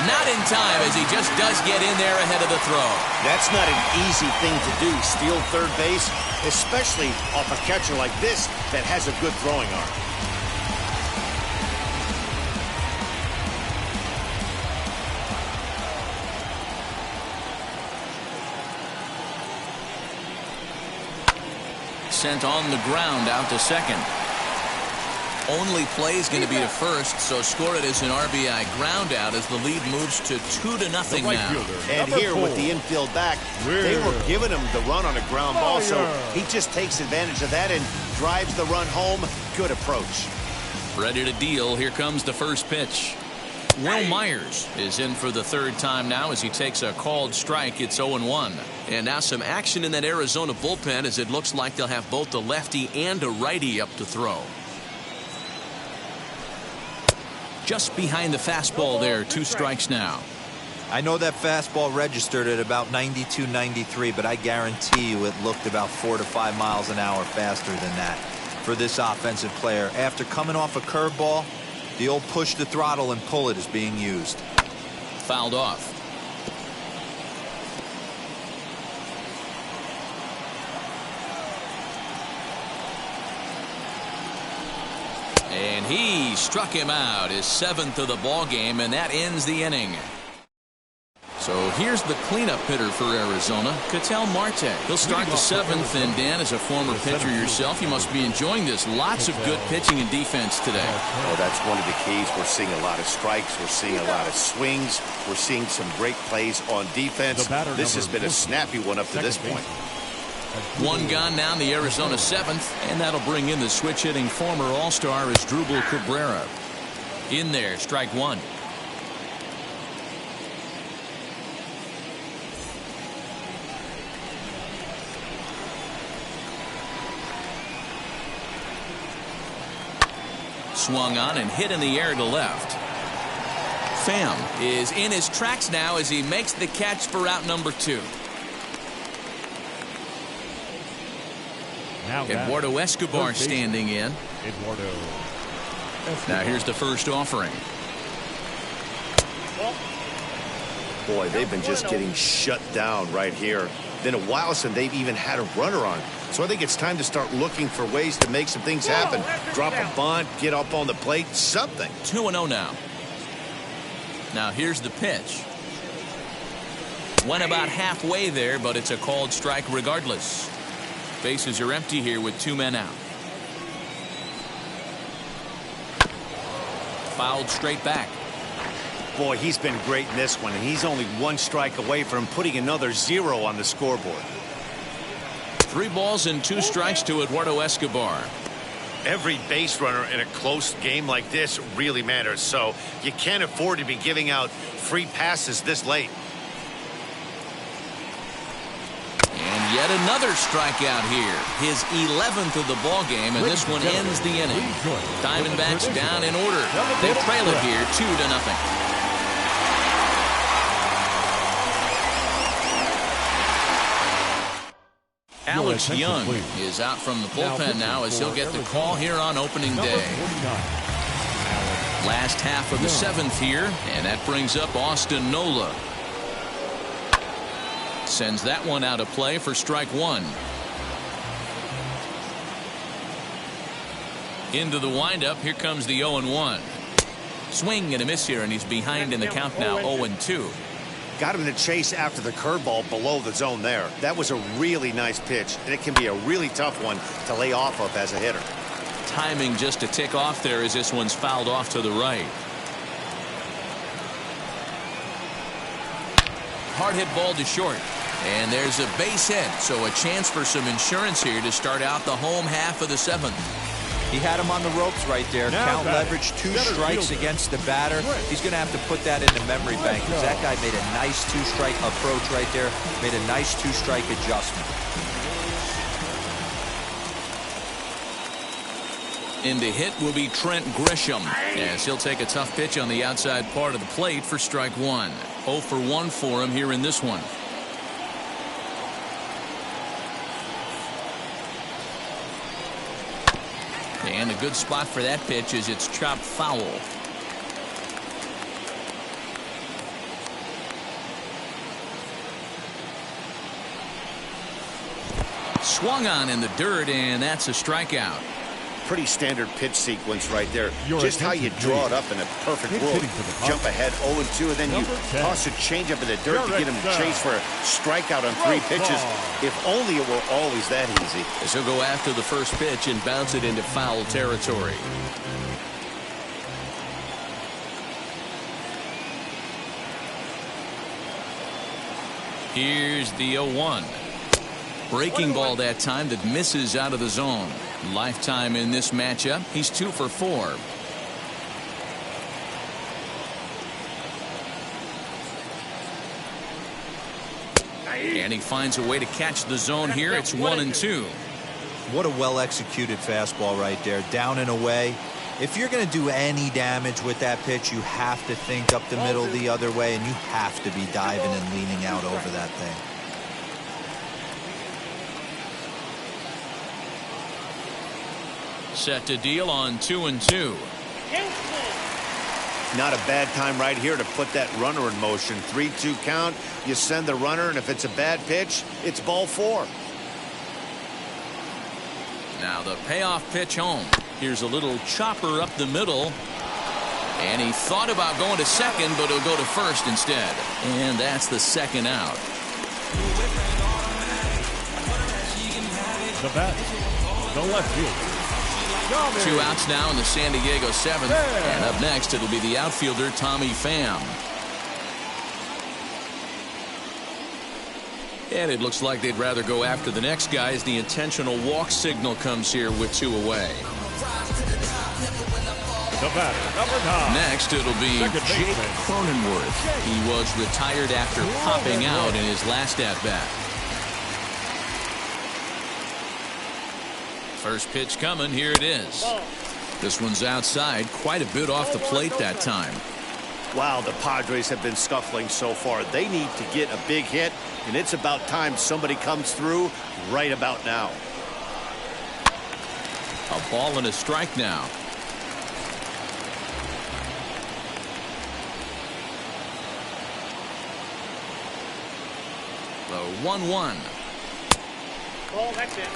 Not in time, as he just does get in there ahead of the throw. That's not an easy thing to do, steal third base, especially off a catcher like this that has a good throwing arm. Sent on the ground out to second. Only play is going to be to first, so score it as an RBI ground out as the lead moves to 2-0 now. And here with the infield back, they were giving him the run on a ground ball, so he just takes advantage of that and drives the run home. Good approach. Ready to deal. Here comes the first pitch. Will Myers is in for the 3rd time now as he takes a called strike. It's 0-1. And now some action in that Arizona bullpen as it looks like they'll have both a lefty and a righty up to throw. Just behind the fastball there. 2 strikes now. I know that fastball registered at about 92, 93, but I guarantee you it looked about 4 to 5 miles an hour faster than that for this offensive player. After coming off a curveball, the old push the throttle and pull it is being used. Fouled off. And he struck him out, his 7th of the ball game, and that ends the inning. So here's the cleanup hitter for Arizona, Ketel Marte. He'll start the 7th, and Dan, as a former pitcher yourself, you must be enjoying this. Lots of good pitching and defense today. Oh, that's one of the keys. We're seeing a lot of strikes. We're seeing a lot of swings. We're seeing some great plays on defense. This has been a snappy one up to this point. 1 gone now in the Arizona 7th, and that'll bring in the switch-hitting former All-Star Asdrubal Cabrera. In there, strike 1. Swung on and hit in the air to left. Pham is in his tracks now as he makes the catch for out number 2. Eduardo Escobar standing in. Now here's the first offering. Boy, they've been just getting shut down right here. Been a while since they've even had a runner on. So I think it's time to start looking for ways to make some things happen. Drop a bunt, get up on the plate, something. 2-0 now. Now here's the pitch. Went about halfway there, but it's a called strike regardless. Bases are empty here with 2 men out. Fouled straight back. Boy, he's been great in this one, and he's only 1 strike away from putting another 0 on the scoreboard. 3 balls and 2 strikes to Eduardo Escobar. Every base runner in a close game like this really matters, so you can't afford to be giving out free passes this late. And yet another strikeout here. His 11th of the ball game, and this one ends the inning. Diamondbacks down in order. They trail it here 2-0. Alex Young is out from the bullpen now as he'll get the call here on opening day. Last half of the 7th here, and that brings up Austin Nola. Sends that one out of play for strike 1. Into the windup, here comes the 0-1. Swing and a miss here, and he's behind in the count now, 0-2. Got him to chase after the curveball below the zone there. That was a really nice pitch, and it can be a really tough one to lay off of as a hitter. Timing just to tick off there as this one's fouled off to the right. Hard hit ball to short. And there's a base hit, so a chance for some insurance here to start out the home half of the 7th. He had him on the ropes right there. Count leverage, 2 strikes against the batter. He's going to have to put that in the memory bank because that guy made a nice 2-strike approach right there. Made a nice 2-strike adjustment. In to hit will be Trent Grisham, as he'll take a tough pitch on the outside part of the plate for strike 1. 0 for 1 for him here in this one. And a good spot for that pitch as it's chopped foul. Swung on in the dirt, and that's a strikeout. Pretty standard pitch sequence right there. Just how you draw it up in a perfect world. Jump ahead 0-2, and then you toss a changeup in the dirt to get him to chase for a strikeout on 3 pitches. If only it were always that easy. As he'll go after the first pitch and bounce it into foul territory. Here's the 0-1. Breaking ball that time that misses out of the zone. Lifetime in this matchup. He's 2 for 4. And he finds a way to catch the zone here. It's 1-2. What a well-executed fastball right there. Down and away. If you're going to do any damage with that pitch, you have to think up the middle the other way, and you have to be diving and leaning out over that thing. Set to deal on 2-2. Not a bad time right here to put that runner in motion. 3-2 count. You send the runner, and if it's a bad pitch, it's ball 4. Now the payoff pitch home. Here's a little chopper up the middle. And he thought about going to second, but he'll go to first instead. And that's the second out. The bat, the left fielder. 2 outs now in the San Diego 7th. And up next, it'll be the outfielder, Tommy Pham. And it looks like they'd rather go after the next guy as the intentional walk signal comes here with 2 away. The batter, number 9. Next, it'll be Jake Cronenworth. He was retired after popping out in his last at-bat. First pitch coming. Here it is. This one's outside. Quite a bit off the plate that time. Wow, the Padres have been scuffling so far. They need to get a big hit, and it's about time somebody comes through right about now. A ball and a strike now. The 1-1. Oh, that's it.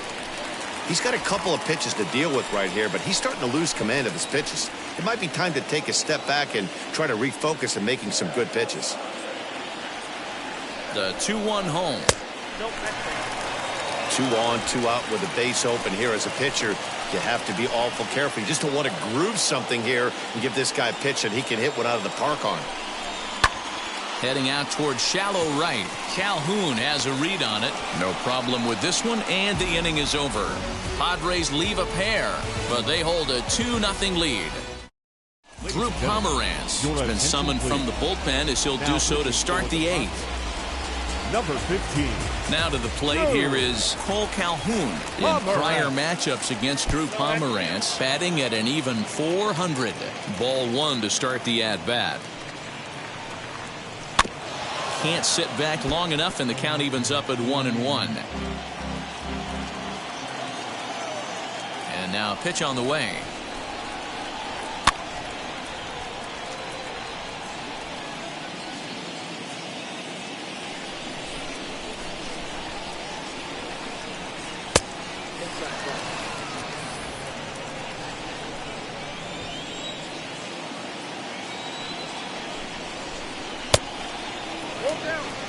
He's got a couple of pitches to deal with right here, but he's starting to lose command of his pitches. It might be time to take a step back and try to refocus on making some good pitches. The 2-1 home. 2 on, 2 out with a base open here as a pitcher. You have to be awful careful. You just don't want to groove something here and give this guy a pitch that he can hit one out of the park on. Heading out towards shallow right. Calhoun has a read on it. No problem with this one, and the inning is over. Padres leave a pair, but they hold a 2-0 lead. Drew Pomeranz has been summoned from the bullpen as he'll do so to start the 8th. Number 15. Now to the plate, here is Cole Calhoun. In prior matchups against Drew Pomeranz, batting at an even .400. Ball 1 to start the at-bat. Can't sit back long enough, and the count evens up at 1-1. And now a pitch on the way.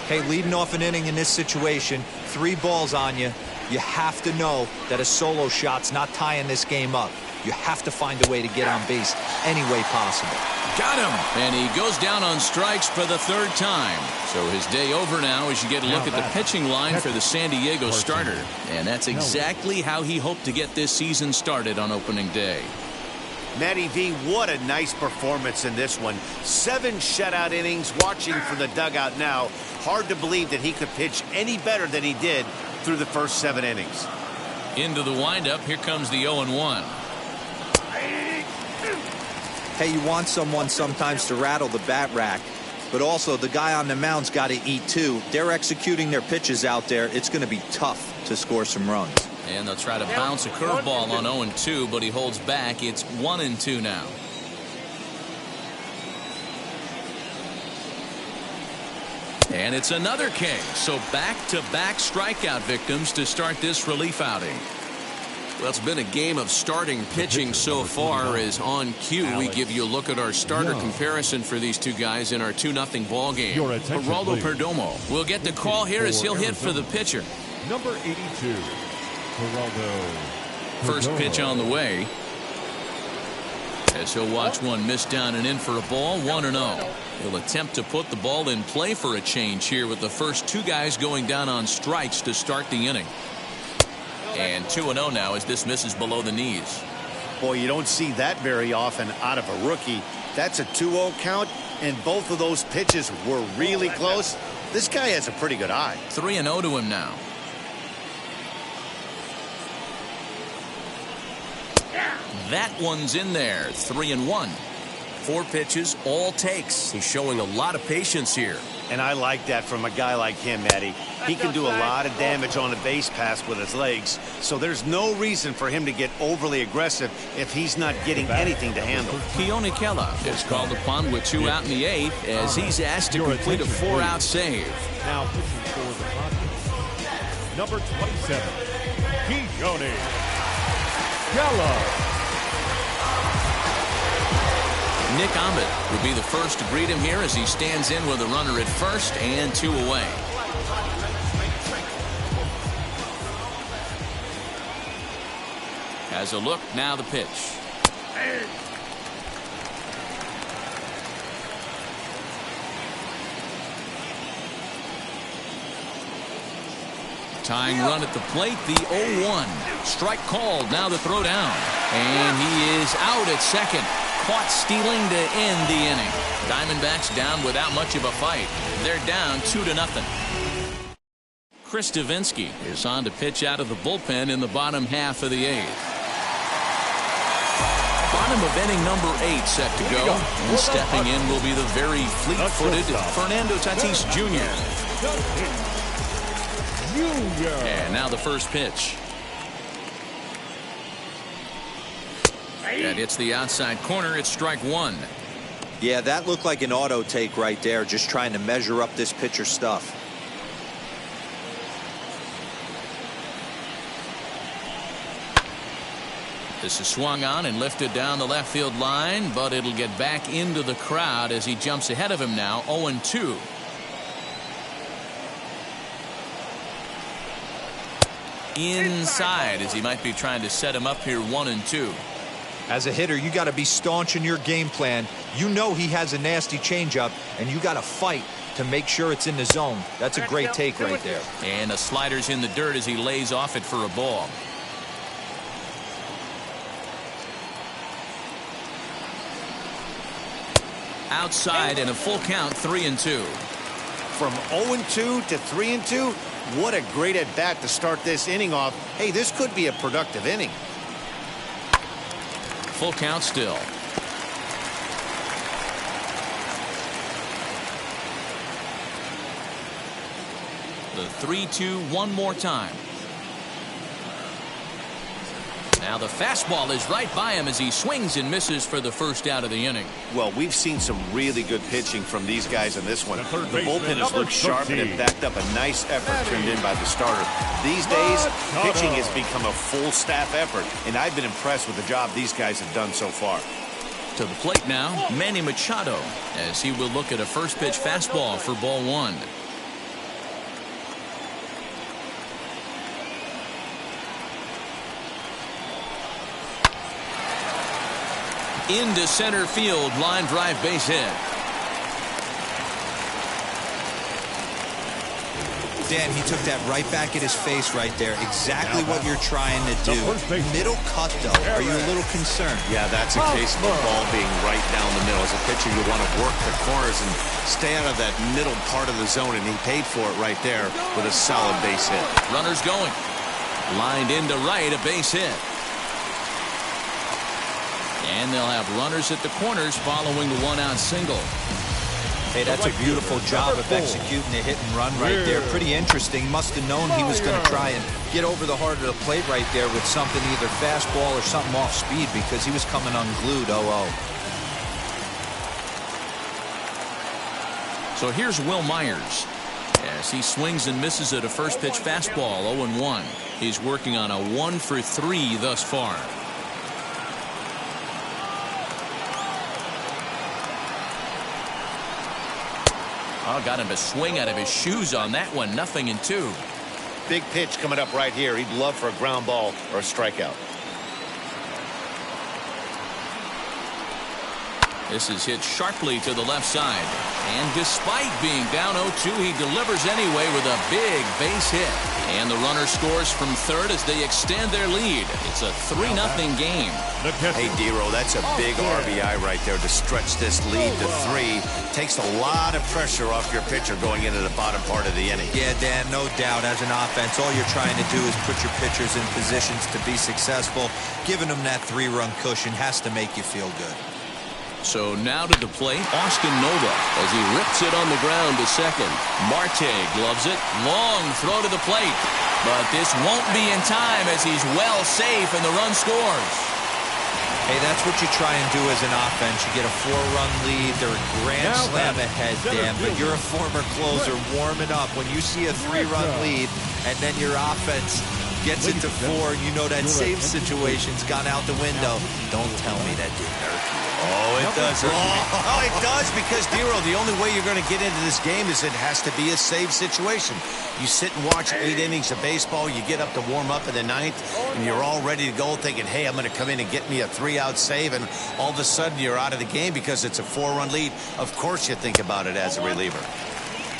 Hey, leading off an inning in this situation, 3 balls on you. You have to know that a solo shot's not tying this game up. You have to find a way to get on base any way possible. Got him! And he goes down on strikes for the 3rd time. So his day over now as you get a look at the pitching line for the San Diego starter. And that's exactly how he hoped to get this season started on opening day. Matty V, what a nice performance in this one. 7 shutout innings. Watching from the dugout now, hard to believe that he could pitch any better than he did through the first 7 innings. Into the windup, here comes the 0-1. Hey, you want someone sometimes to rattle the bat rack, but also the guy on the mound's got to eat too. They're executing their pitches out there. It's going to be tough to score some runs. And they'll try to bounce a curveball on 0-2, but he holds back. It's 1-2 now. And it's another K. So back-to-back strikeout victims to start this relief outing. Well, it's been a game of starting pitching so far. As on cue, we give you a look at our starter comparison for these two guys in our 2-0 ball game. Geraldo Perdomo will get the call here as he'll hit for the pitcher. Number 82. First pitch on the way. As he'll watch one miss down and in for a ball. 1-0. He'll attempt to put the ball in play for a change here with the first 2 guys going down on strikes to start the inning. And 2-0 now as this misses below the knees. Boy, you don't see that very often out of a rookie. That's a 2-0 count, and both of those pitches were really close. This guy has a pretty good eye. 3-0 to him now. That one's in there. 3-1. 4 pitches, all takes. He's showing a lot of patience here. And I like that from a guy like him, Matty. He can do a lot of damage on a base pass with his legs, so there's no reason for him to get overly aggressive if he's not getting anything to handle. Keone Kela is called upon with 2 out in the 8th as he's asked to complete a 4-out save. Now pitching for the Padres. Number 27, Keone Kela. Nick Ahmed would be the first to greet him here as he stands in with a runner at first and 2 away. Has a look, now the pitch. Tying run at the plate, the 0-1. Strike called, now the throw down. And he is out at second. Caught stealing to end the inning. Diamondbacks down without much of a fight. They're down 2-0. Chris Davinsky is on to pitch out of the bullpen in the bottom half of the 8th. Bottom of inning number 8 set to go. And stepping in will be the very fleet-footed Fernando Tatis Jr. And now the first pitch. That hits the outside corner. It's strike 1. Yeah, that looked like an auto take right there, just trying to measure up this pitcher stuff. This is swung on and lifted down the left field line, but it'll get back into the crowd as he jumps ahead of him now. 0-2. Inside as he might be trying to set him up here. 1-2. As a hitter, you got to be staunch in your game plan. You know he has a nasty changeup, and you got to fight to make sure it's in the zone. That's a great take right there. And the slider's in the dirt as he lays off it for a ball. Outside and a full count, 3-2. From 0-2 to 3-2, what a great at bat to start this inning off. Hey, this could be a productive inning. Full count still. The 3-2 one more time. Now the fastball is right by him as he swings and misses for the first out of the inning. Well, we've seen some really good pitching from these guys in this one. The bullpen has looked sharp and it backed up a nice effort turned in by the starter. These days, pitching has become a full staff effort, and I've been impressed with the job these guys have done so far. To the plate now, Manny Machado, as he will look at a first pitch fastball for ball one. Into center field, line drive, base hit. Dan, he took that right back at his face right there. Exactly what you're trying to do. Middle cut, though. Are you a little concerned? Yeah, that's a case of the ball being right down the middle. As a pitcher, you want to work the corners and stay out of that middle part of the zone, and he paid for it right there with a solid base hit. Runners going. Lined into right, a base hit. And they'll have runners at the corners following the one-out single. Hey, that's a beautiful job of executing a hit and run right there. Pretty interesting. Must have known he was going to try and get over the heart of the plate right there with something, either fastball or something off speed, because he was coming unglued. 0-0. So here's Will Myers as he swings and misses at a first pitch fastball. 0-1. He's working on a 1-for-3 thus far. Oh, got him to swing out of his shoes on that one. 0-2. Big pitch coming up right here. He'd love for a ground ball or a strikeout. This is hit sharply to the left side. And despite being down 0-2, he delivers anyway with a big base hit. And the runner scores from third as they extend their lead. It's a 3-0 game. Hey, D-Row, that's a big RBI right there to stretch this lead to 3. Takes a lot of pressure off your pitcher going into the bottom part of the inning. Yeah, Dan, no doubt. As an offense, all you're trying to do is put your pitchers in positions to be successful. Giving them that 3-run cushion has to make you feel good. So now to the plate, Austin Nova as he rips it on the ground to second. Marte gloves it. Long throw to the plate. But this won't be in time as he's well safe and the run scores. Hey, that's what you try and do as an offense. You get a 4-run lead. They're a grand slam ahead, Dan. But you're a former closer warming up. When you see a 3-run lead and then your offense gets it to 4, and you know that save situation's gone out the window. Don't tell me that didn't hurt you. Oh, it does. Oh, it does, because, D-Row, the only way you're going to get into this game is it has to be a save situation. You sit and watch 8 innings of baseball, you get up to warm up in the 9th, and you're all ready to go thinking, hey, I'm going to come in and get me a 3-out save, and all of a sudden you're out of the game because it's a 4-run lead. Of course you think about it as a reliever.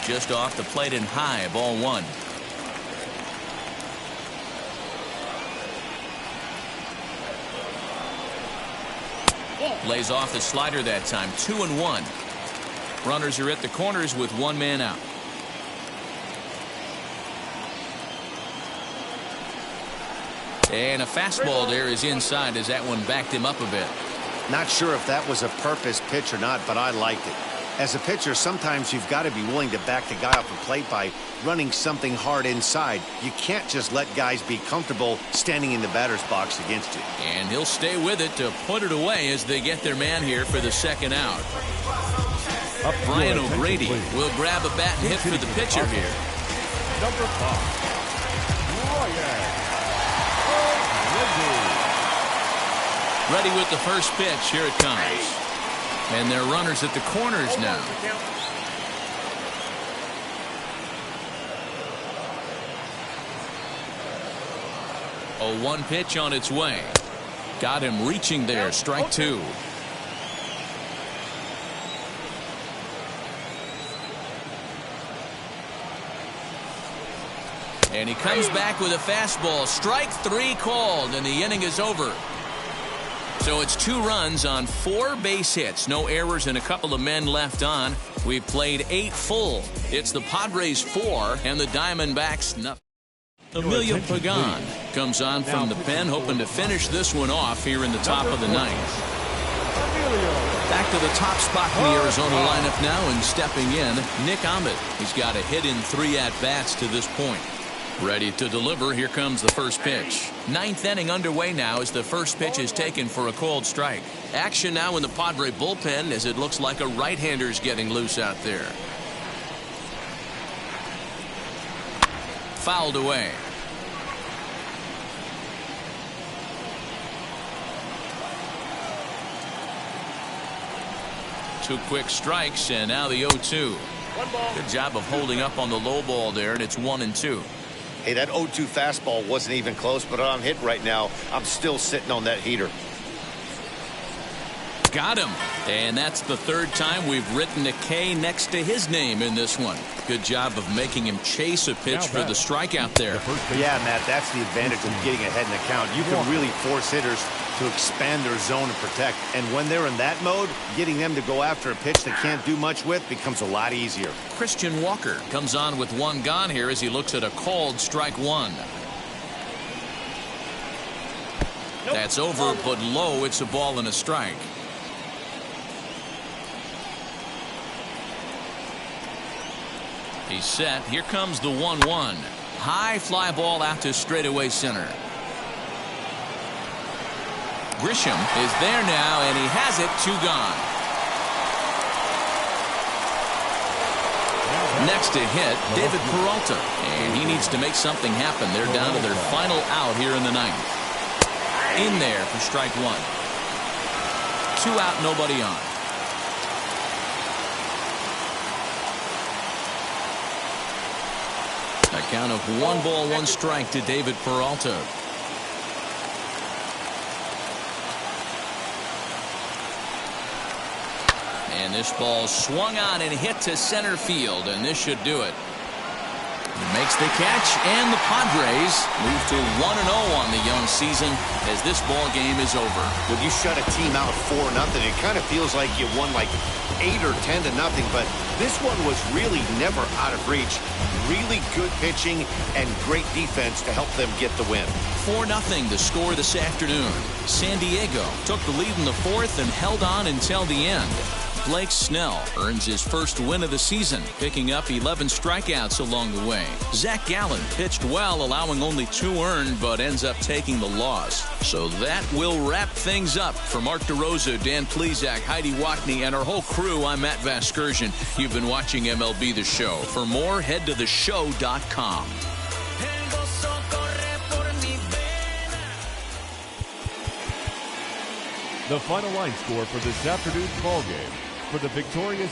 Just off the plate and high, ball 1. Lays off the slider that time. 2-1. Runners are at the corners with 1 man out. And a fastball there is inside as that one backed him up a bit. Not sure if that was a purpose pitch or not, but I liked it. As a pitcher, sometimes you've got to be willing to back the guy off the plate by running something hard inside. You can't just let guys be comfortable standing in the batter's box against you. And he'll stay with it to put it away as they get their man here for the second out. Brian O'Grady will grab a bat and hit for the pitcher here. Number 5, Ready with the first pitch. Here it comes. And they're runners at the corners now. A 1 pitch on its way. Got him reaching there. Strike two. And he comes back with a fastball. Strike three called, and the inning is over. So it's 2 runs on 4 base hits. No errors and a couple of men left on. We've played 8 full. It's the Padres 4 and the Diamondbacks nothing. Emilio Pagan comes on from the pen, hoping to finish this one off here in the top of the ninth. Back to the top spot in the Arizona lineup now, and stepping in, Nick Ahmed. He's got a hit in 3 at-bats to this point. Ready to deliver. Here comes the first pitch. 9th inning underway now as the first pitch is taken for a called strike. Action now in the Padre bullpen as it looks like a right-hander's getting loose out there. Fouled away. Two quick strikes, and now the 0-2. Good job of holding up on the low ball there, and it's 1-2. Hey, that 0-2 fastball wasn't even close, but I'm hit right now. I'm still sitting on that heater. Got him. And that's the 3rd time we've written a K next to his name in this one. Good job of making him chase a pitch for the strikeout there. Yeah, Matt, that's the advantage of getting ahead in the count. You can really force hitters to expand their zone and protect. And when they're in that mode, getting them to go after a pitch they can't do much with becomes a lot easier. Christian Walker comes on with 1 gone here as he looks at a called strike 1. That's over, but low. It's a ball and a strike. He's set. Here comes the 1-1. High fly ball out to straightaway center. Grisham is there now, and he has it. 2 gone. Next to hit, David Peralta. And he needs to make something happen. They're down to their final out here in the 9th. In there for strike 1. 2 out, nobody on. A count of 1 ball, 1 strike to David Peralta. And this ball swung on and hit to center field, and this should do it. He makes the catch, and the Padres move to 1-0 on the young season as this ball game is over. When you shut a team out 4-0, it kind of feels like you won like 8 or 10-0, but this one was really never out of reach. Really good pitching and great defense to help them get the win. 4-0 the score this afternoon. San Diego took the lead in the 4th and held on until the end. Blake Snell earns his first win of the season, picking up 11 strikeouts along the way. Zach Gallen pitched well, allowing only 2 earned, but ends up taking the loss. So that will wrap things up. For Mark DeRosa, Dan Plesac, Heidi Watney, and our whole crew, I'm Matt Vasgersian. You've been watching MLB The Show. For more, head to theshow.com. The final line score for this afternoon's ball game for the victorious